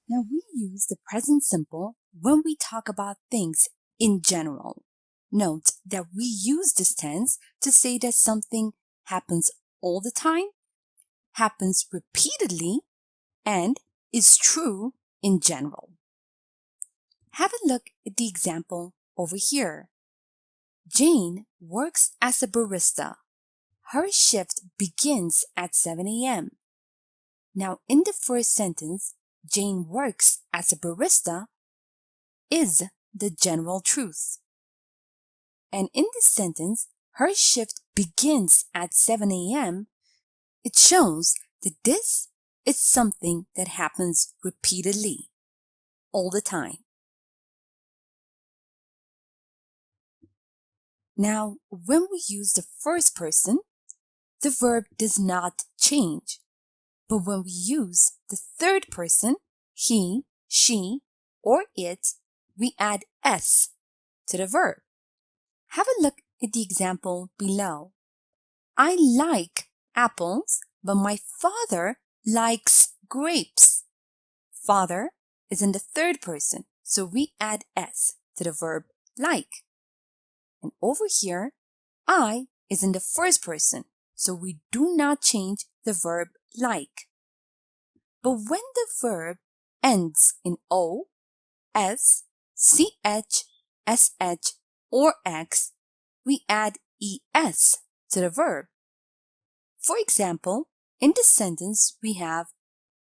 Now we use the present simple when we talk about things in general. Note that we use this tense to say that something happens all the time, happens repeatedly, and is true in general. Have a look at the example over here. Jane works as a barista. Her shift begins at 7 a.m. Now, in the first sentence, Jane works as a barista is the general truth. And in this sentence, her shift begins at 7 a.m. It shows that this is something that happens repeatedly, all the time. Now, when we use the first person, the verb does not change. But when we use the third person, he, she, or it, we add s to the verb. Have a look at the example below. I like apples, but my father likes grapes. Father is in the third person, so we add s to the verb like. And over here, I is in the first person, so we do not change the verb like. But when the verb ends in o, s, ch, sh, or x, we add es to the verb. For example, in this sentence, we have,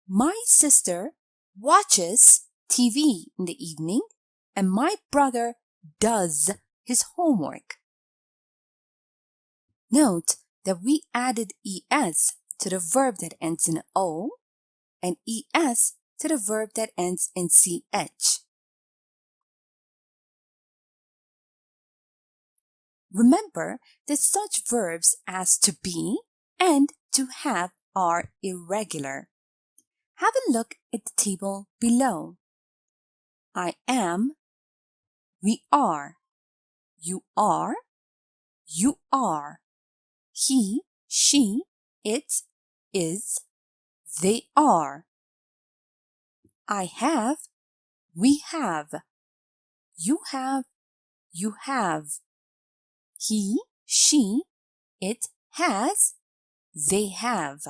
my sister watches TV in the evening, and my brother does his homework. Note that we added es to the verb that ends in o and es to the verb that ends in ch. Remember that such verbs as to be and to have are irregular. Have a look at the table below. I am, we are, you are, you are, he, she, it, is, they are. I have, we have, you have, you have. He, she, it has, they have.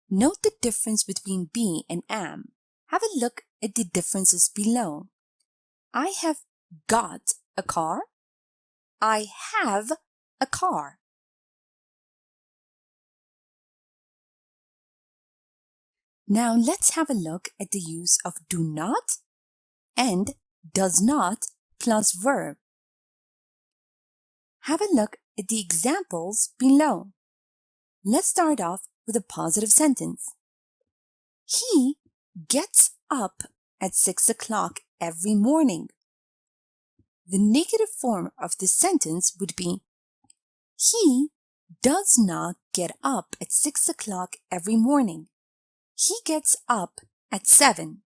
Note the difference between be and am. Have a look at the differences below. I have got a car. I have a car. Now let's have a look at the use of do not and does not plus verb. Have a look at the examples below. Let's start off with a positive sentence. He gets up at 6 o'clock every morning. The negative form of this sentence would be, he does not get up at 6 o'clock every morning. He gets up at 7.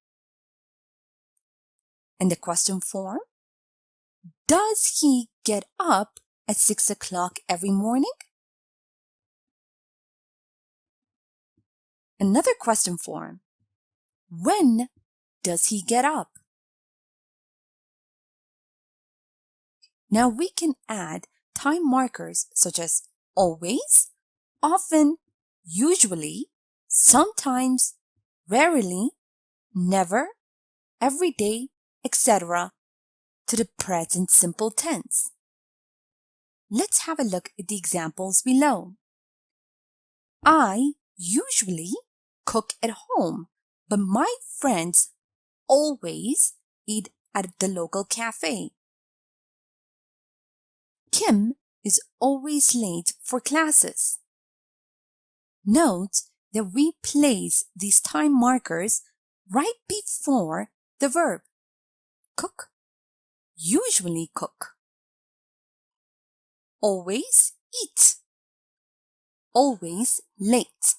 And the question form, does he get up at 6 o'clock every morning? Another question form, when does he get up? Now we can add time markers such as always, often, usually, sometimes, rarely, never, every day, etc. to the present simple tense. Let's have a look at the examples below. I usually cook at home, but my friends always eat at the local cafe. Kim is always late for classes. Note that we place these time markers right before the verb. Cook, usually cook. Always eat. Always late.